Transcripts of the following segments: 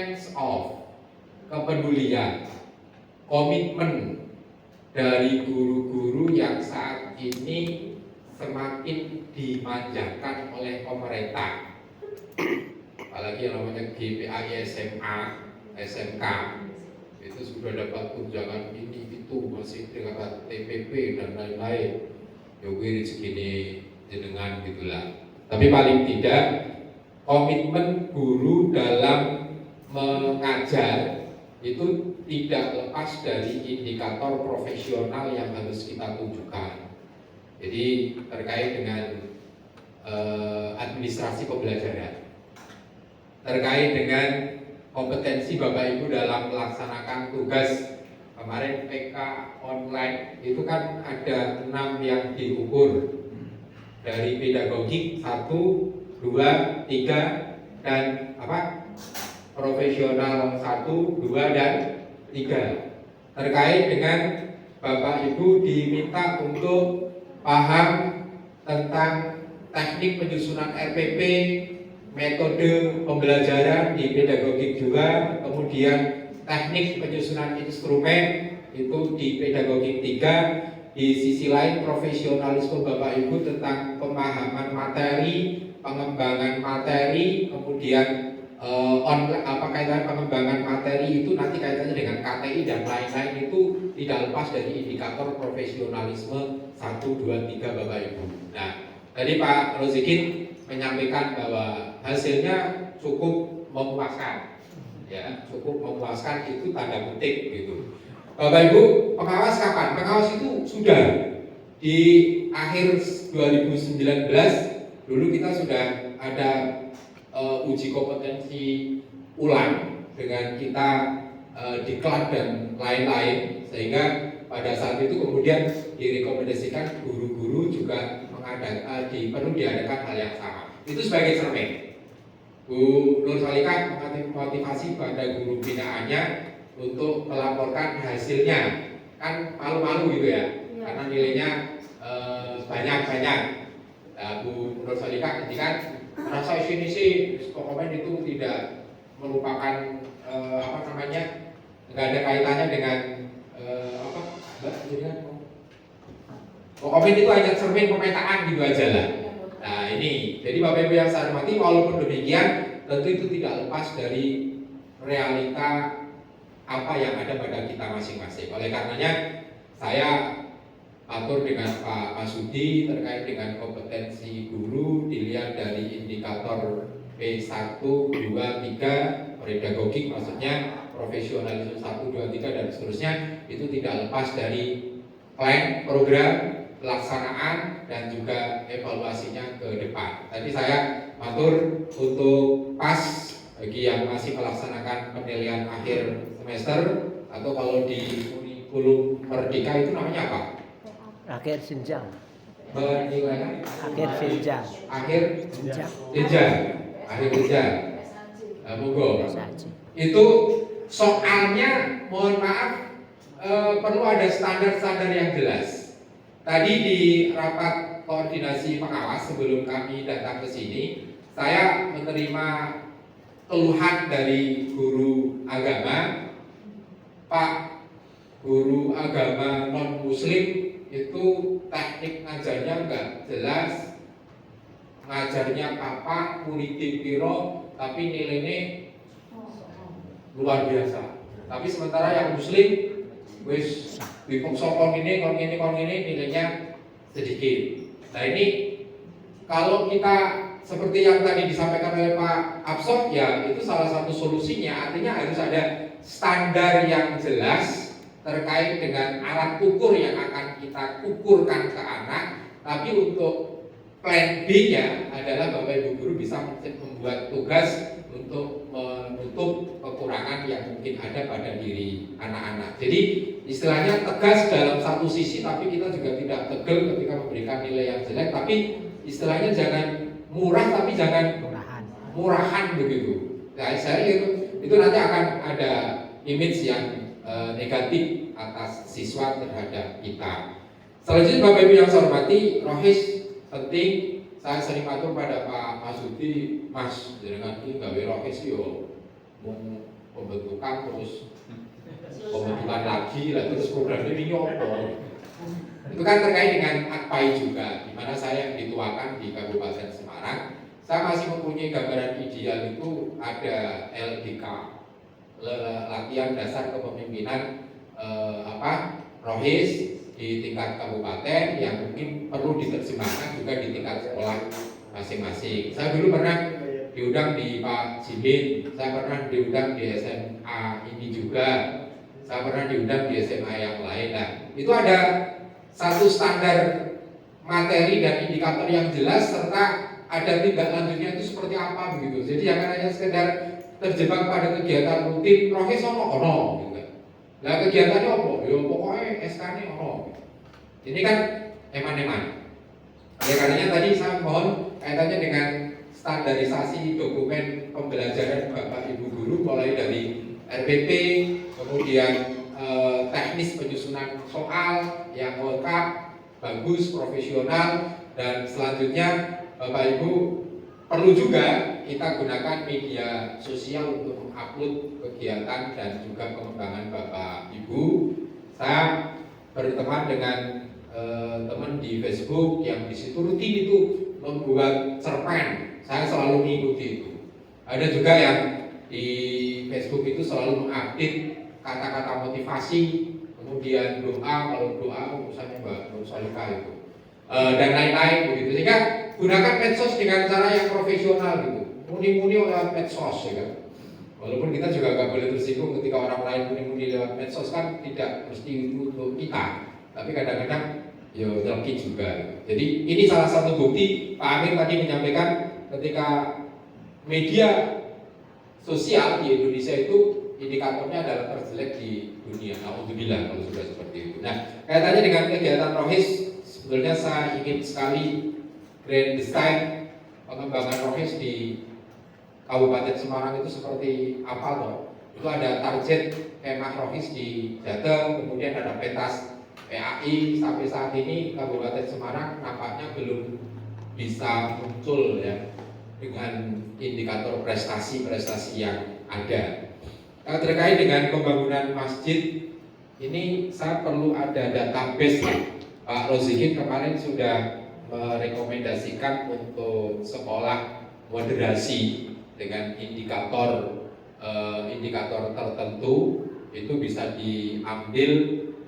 hands off, kepedulian, komitmen dari guru-guru yang saat ini semakin dimanjakan oleh pemerintah. Apalagi yang namanya GPAI SMA, SMK itu sudah dapat tunjangan ini itu masih dapat TPP dan lain-lain. Ya wiri segini jenengan gitulah. Tapi paling tidak komitmen guru dalam mengajar itu tidak lepas dari indikator profesional yang harus kita tunjukkan. Jadi terkait dengan administrasi pembelajaran, terkait dengan kompetensi Bapak Ibu dalam melaksanakan tugas. Kemarin PK online itu kan ada 6 yang diukur dari pedagogik 1, 2, 3 dan profesional 1, 2 dan 3. Terkait dengan Bapak Ibu diminta untuk paham tentang teknik penyusunan RPP, metode pembelajaran di pedagogik juga, kemudian teknik penyusunan instrumen itu di pedagogik 3. Di sisi lain profesionalisme Bapak Ibu tentang pemahaman materi, pengembangan materi, kemudian kaitan pengembangan materi itu nanti kaitannya dengan KTI dan lain-lain itu tidak lepas dari indikator profesionalisme 1, 2, 3 Bapak Ibu. Nah, tadi Pak Rozikin menyampaikan bahwa hasilnya cukup memuaskan, ya cukup memuaskan itu tanda kutip gitu. Bapak Ibu, pengawas kapan? Pengawas itu sudah di akhir 2019 dulu kita sudah ada uji kompetensi ulang dengan kita diklat dan lain-lain, sehingga pada saat itu kemudian direkomendasikan guru-guru juga perlu diadakan hal yang sama. Itu sebagai cermin. Bu Nur Salika memotivasi pada guru binaannya untuk melaporkan hasilnya, kan malu-malu gitu ya, karena nilainya banyak-banyak. Nah, Bu Nur Salika ketika merasa ini sih komen itu tidak merupakan nggak ada kaitannya dengan komen itu hanya cermin pemetaan gitu aja lah. Nah ini, jadi Bapak Ibu yang saya hormati, walaupun demikian tentu itu tidak lepas dari realita apa yang ada pada kita masing-masing. Oleh karenanya saya atur dengan Pak Masudi terkait dengan kompetensi guru dilihat dari indikator P1, 2, 3 pedagogik, maksudnya profesionalisme 1, 2, 3 dan seterusnya, itu tidak lepas dari plan, program, pelaksanaan dan juga evaluasinya ke depan. Tadi saya atur untuk pas bagi yang masih melaksanakan penilaian akhir semester, atau kalau di kurikulum Merdeka itu namanya apa? Akhir jenjang. Penilaian Akhir jenjang. Akhir Jenjang. jenjang. Akhir jenjang. Monggo. Saja. Itu soalnya mohon maaf perlu ada standar-standar yang jelas. Tadi di rapat koordinasi pengawas sebelum kami datang ke sini, saya menerima keluhan dari guru agama. Pak, guru agama non-muslim itu teknik ngajarnya enggak jelas, ngajarnya apa, muridin piro, tapi nilainya luar biasa. Tapi sementara yang muslim wis dipaksa kon ini nilainya sedikit. Nah ini kalau kita seperti yang tadi disampaikan oleh Pak Absof, ya itu salah satu solusinya. Artinya harus ada standar yang jelas terkait dengan alat ukur yang akan kita ukurkan ke anak. Tapi untuk plan B-nya adalah Bapak Ibu guru bisa membuat tugas untuk menutup kekurangan yang mungkin ada pada diri anak-anak. Jadi istilahnya tegas dalam satu sisi, tapi kita juga tidak tegel ketika memberikan nilai yang jelek. Tapi istilahnya jangan murah, tapi jangan murahan begitu. Nah, saya itu nanti akan ada image yang negatif atas siswa terhadap kita. Selanjutnya Bapak Ibu yang saya hormati, rohis penting. Saya sering atur pada Pak Masudi, Mas, jangan ini gawe rohis yo, pembentukan terus pembentukan lagi, lah terus program ini apa? Itu kan terkait dengan AKPAI juga, di mana saya yang dituakan di Kabupaten Semarang. Saya masih mempunyai gambaran ideal itu ada LDK, latihan dasar kepemimpinan Rohis di tingkat kabupaten yang mungkin perlu diterjemahkan juga di tingkat sekolah masing-masing. Saya dulu pernah diundang di Pak Jimin, saya pernah diundang di SMA ini juga, saya pernah diundang di SMA yang lain. Nah, itu ada satu standar materi dan indikator yang jelas serta ada tindak lanjutnya itu seperti apa begitu. Jadi jangan hanya sekedar terjebak pada kegiatan rutin, rohis ono gitu. Nah kegiatannya apa? Ya pokoknya SK-nya ono. Ini kan eman-eman. Oleh karenanya tadi saya mohon kaitannya dengan standarisasi dokumen pembelajaran Bapak Ibu guru mulai dari RPP, kemudian teknis penyusunan soal yang lengkap, bagus, profesional, dan selanjutnya Bapak Ibu perlu juga kita gunakan media sosial untuk mengupload kegiatan dan juga pengembangan Bapak Ibu. Saya berteman dengan teman di Facebook yang di situ rutin itu membuat cerpen. Saya selalu mengikuti itu. Ada juga yang di Facebook itu selalu mengupdate kata-kata motivasi, kemudian doa, kalau doa misalnya Mbak Salika itu, dan lain-lain begitu. Sehingga gunakan medsos dengan cara yang profesional gitu. Muni-muni lewat medsos ya kan. Walaupun kita juga nggak boleh tersinggung ketika orang lain muni-muni lewat medsos, kan tidak mesti itu untuk kita, tapi kadang-kadang ya terkait juga. Jadi ini salah satu bukti Pak Amir tadi menyampaikan ketika media sosial di Indonesia itu indikatornya adalah terjelek di dunia. Alhamdulillah kalau sudah seperti itu. Nah, kaitannya dengan kegiatan rohis, sebetulnya saya ingin sekali grand design pengembangan rohis di Kabupaten Semarang itu seperti apa loh? Itu ada target kemah rohis di Jateng, kemudian ada pentas PAI. Sampai saat ini Kabupaten Semarang nampaknya belum bisa muncul ya dengan indikator prestasi-prestasi yang ada. Terkait dengan pembangunan masjid ini saya perlu ada database. Pak Rozikin kemarin sudah merekomendasikan untuk sekolah moderasi dengan indikator tertentu, itu bisa diambil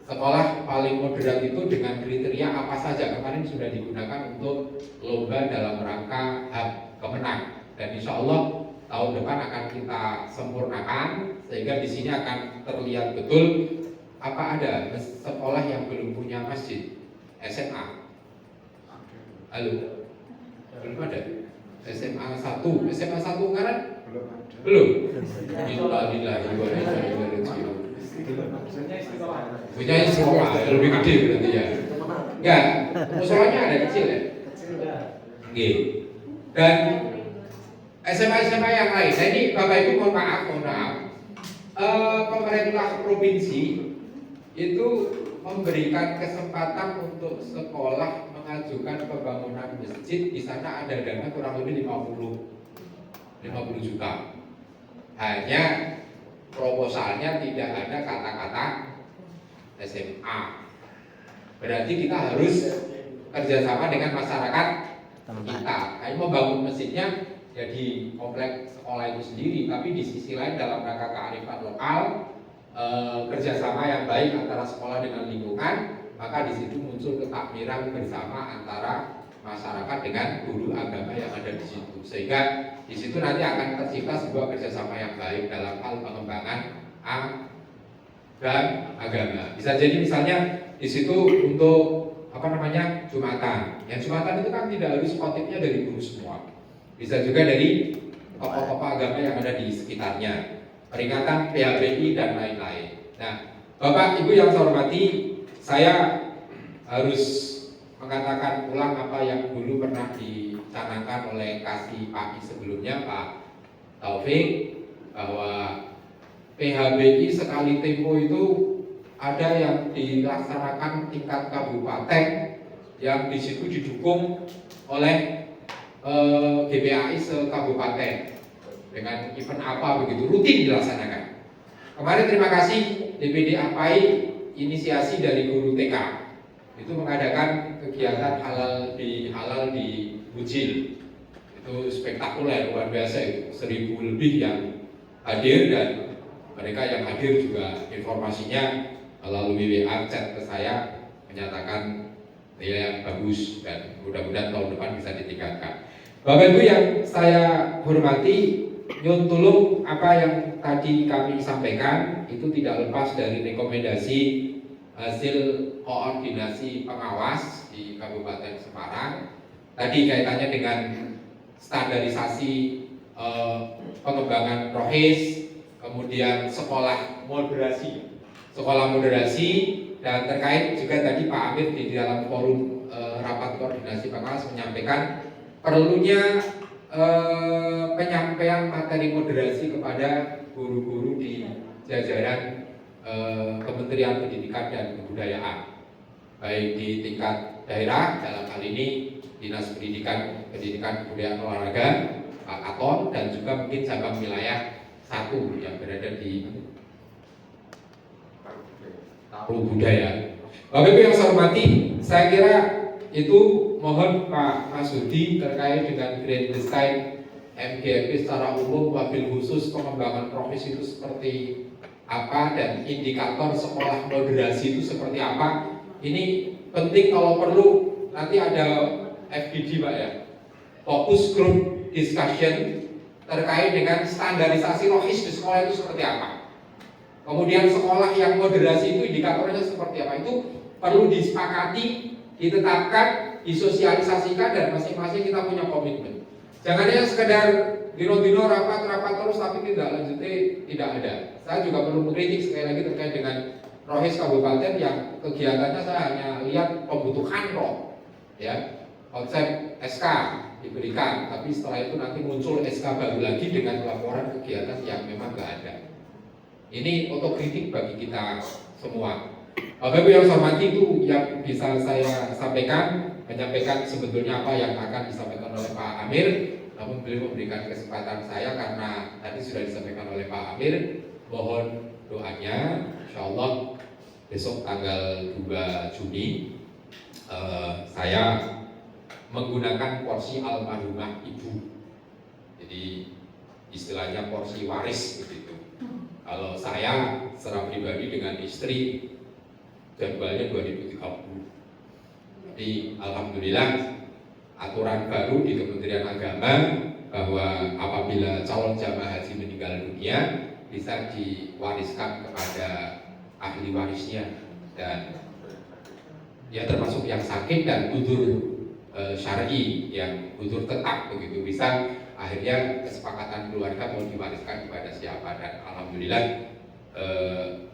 sekolah paling moderat itu dengan kriteria apa saja. Kemarin sudah digunakan untuk lomba dalam rangka HAB Kemenang, dan insya Allah tahun depan akan kita sempurnakan sehingga di sini akan terlihat betul apa ada sekolah yang belum punya masjid. SMA, halo, belum ada. SMA 1 kan belum. Punya sekolah lebih gede berarti ya. Enggak, musolanya ada kecil ya. Oke. Dan SMA yang lain. Nah ini Bapak Ibu mohon maaf. Pemerintah provinsi itu memberikan kesempatan untuk sekolah mengajukan pembangunan masjid. Di sana ada dana kurang lebih 50 juta. Hanya proposalnya tidak ada kata-kata SMA. Berarti kita harus kerjasama dengan masyarakat kita. Kami membangun masjidnya jadi kompleks sekolah itu sendiri, tapi di sisi lain dalam rangka kearifan lokal, kerjasama yang baik antara sekolah dengan lingkungan, maka di situ muncul ketakmiran bersama antara masyarakat dengan guru agama yang ada di situ, sehingga di situ nanti akan tercipta sebuah kerjasama yang baik dalam hal pengembangan dan agama. Bisa jadi misalnya di situ untuk Jumatan. Yang Jumatan itu kan tidak harus khotibnya dari guru semua, bisa juga dari tokoh-tokoh agama yang ada di sekitarnya, peringatan PHBI dan lain-lain. Nah, Bapak Ibu yang saya hormati, saya harus mengatakan ulang apa yang dulu pernah dicanangkan oleh Kasih PAI sebelumnya, Pak Taufik, bahwa PHBI sekali tempo itu ada yang dilaksanakan tingkat kabupaten yang di situ didukung oleh GPAI sekabupaten dengan event apa begitu rutin dilaksanakan. Kemarin terima kasih DPD APAI inisiasi dari guru TK itu mengadakan kegiatan halal di Bujil. Itu spektakuler, luar biasa itu, 1000 lebih yang hadir dan mereka yang hadir juga informasinya melalui WA chat ke saya menyatakan nilai yang bagus dan mudah-mudahan tahun depan bisa ditingkatkan. Bapak Ibu yang saya hormati, nyun tulung apa yang tadi kami sampaikan itu tidak lepas dari rekomendasi hasil koordinasi pengawas di Kabupaten Semarang. Tadi kaitannya dengan standarisasi pengembangan rohis, kemudian sekolah moderasi, dan terkait juga tadi Pak Amir di dalam forum rapat koordinasi pengawas menyampaikan perlunya penyampaian materi moderasi kepada guru-guru di jajaran Kementerian Pendidikan dan Kebudayaan, baik di tingkat daerah, dalam hal ini Dinas Pendidikan Kebudayaan Olahraga Pak Katon, dan juga mungkin cabang wilayah 1 yang berada di Taru Budaya. Bapak Ibu yang saya hormati, saya kira itu mohon Pak Masudi terkait dengan Grand Design MGMP secara umum, wabil khusus pengembangan profesi itu seperti apa dan indikator sekolah moderasi itu seperti apa. Ini penting, kalau perlu nanti ada FGD Pak ya, fokus group discussion terkait dengan standarisasi rohis di sekolah itu seperti apa. Kemudian sekolah yang moderasi itu indikatornya seperti apa, itu perlu disepakati, ditetapkan, disosialisasikan, dan masing-masing kita punya komitmen. Jangan hanya sekedar dino-dino rapat terus tapi tidak lanjutnya, tidak ada. Saya juga perlu mengkritik sekali lagi terkait dengan rohis kabupaten yang kegiatannya saya hanya lihat pembutuhan roh, ya, konsep SK diberikan, tapi setelah itu nanti muncul SK baru lagi dengan laporan kegiatan yang memang nggak ada. Ini otokritik bagi kita semua. Bapak Ibu yang saya hormati, itu yang bisa saya sampaikan, menyampaikan sebetulnya apa yang akan disampaikan oleh Pak Amir, namun beliau memberikan kesempatan saya karena tadi sudah disampaikan oleh Pak Amir. Mohon doanya, insya Allah besok tanggal 2 Juni saya menggunakan porsi almarhumah ibu, jadi istilahnya porsi waris begitu. Kalau saya secara pribadi dengan istri jadwalnya 2030. Jadi alhamdulillah aturan baru di Kementerian Agama bahwa apabila calon jamaah haji meninggal dunia bisa diwariskan kepada ahli warisnya, dan ya termasuk yang sakit dan udzur syar'i, yang udzur tetap begitu, bisa akhirnya kesepakatan keluarga mau diwariskan kepada siapa. Dan alhamdulillah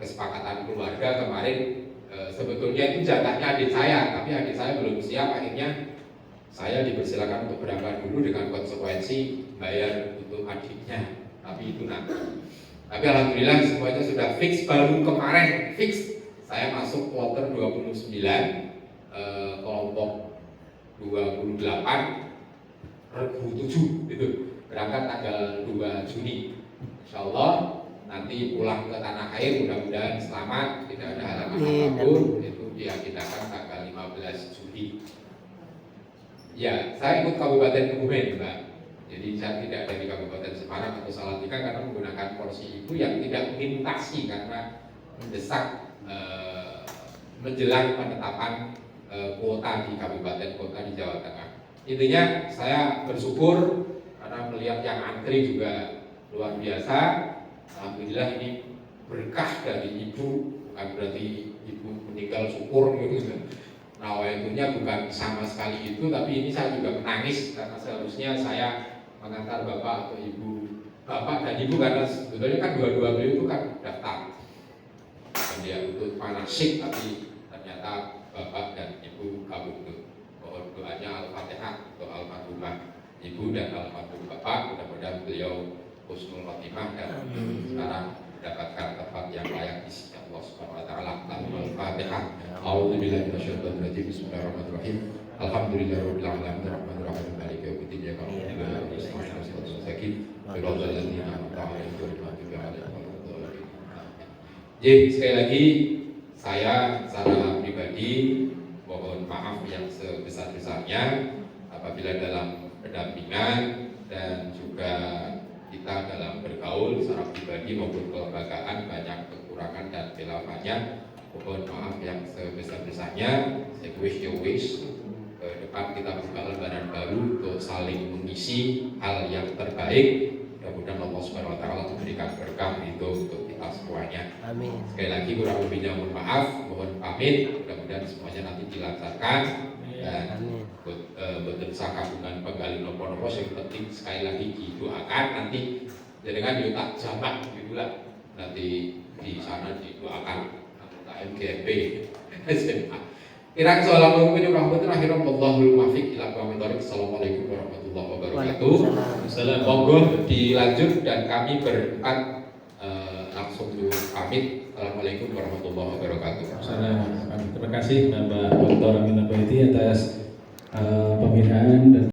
kesepakatan keluarga kemarin sebetulnya itu jatahnya adik saya, tapi adik saya belum siap, akhirnya saya dipersilakan untuk berangkat dulu dengan konsekuensi bayar untuk adiknya, tapi itu nanti. Tapi alhamdulillah semuanya sudah fix, baru kemarin fix saya masuk kloter 29 kelompok 28 Regu 7 itu berangkat tanggal 2 Juni. Insya Allah nanti pulang ke tanah air mudah-mudahan selamat, tidak ada halangan apapun. Itu diagendakan tanggal 15 Juli. Ya, saya ikut Kabupaten Kebumen, Mbak. Jadi saya tidak dari Kabupaten Semarang atau Salatiga karena menggunakan porsi itu yang tidak melintasi karena mendesak menjelang penetapan kuota di kabupaten kota di Jawa Tengah. Intinya saya bersyukur karena melihat yang antri juga luar biasa. Alhamdulillah ini berkah dari ibu, bukan berarti ibu meninggal syukur gitu. Nawaitunya bukan sama sekali itu, tapi ini saya juga menangis karena seharusnya saya mengantar bapak atau ibu, bapak dan ibu, karena sebetulnya kan dua-dua beliau itu kan daftar dan dia untuk manasik, tapi ternyata bapak dan ibu kabur. Mohon doanya Al-Fatihah untuk almarhumah ibu dan almarhum bapak, mudah-mudahan beliau husnul khotimah dan sekarang mendapatkan tempat yang layak di sisi Allah Subhanahu wa taala. Al-Fatihah. A'udzubillahi minasyaitonir rajim. Bismillahirrahmanirrahim. Alhamdulillahirabbil alamin arrahmanir rahim maliki yaumiddin iyyaka na'budu wa iyyaka nasta'in ihdinas siratal mustaqim. Shiratal ladzina an'amta 'alaihim ghairil maghdubi 'alaihim waladdallin. Jadi sekali lagi saya secara pribadi mohon maaf yang sebesar-besarnya apabila dalam pendampingan dan juga kita dalam bergaul secara pribadi maupun kelembagaan banyak kekurangan dan kelemahannya. Mohon maaf yang sebesar-besarnya. Saya wish ke depan kita buka lembaran baru untuk saling mengisi hal yang terbaik. Mudah-mudahan Allah Subhanahu wa taala memberikan berkah itu untuk kita semuanya. Amin. Sekali lagi kurang lebihnya mohon maaf, mohon pamit. Mudah-mudahan semuanya nanti dilancarkan dan Amin. betul sakagungan penggali nopo-nopo yang penting sekali lagi didoakan nanti dengan yutak jamak gitulah nanti di sana didoakan anggota MGMP SMA. Kira assalamualaikum warahmatullahi wabarakatuh. Assalamualaikum warahmatullahi wabarakatuh. Waalaikumsalam. Monggo dilanjut dan kami berempat langsung pamit. Assalamualaikum warahmatullahi wabarakatuh. Terima kasih Bapak Dr. Amin Abaidi atas pembinaan dan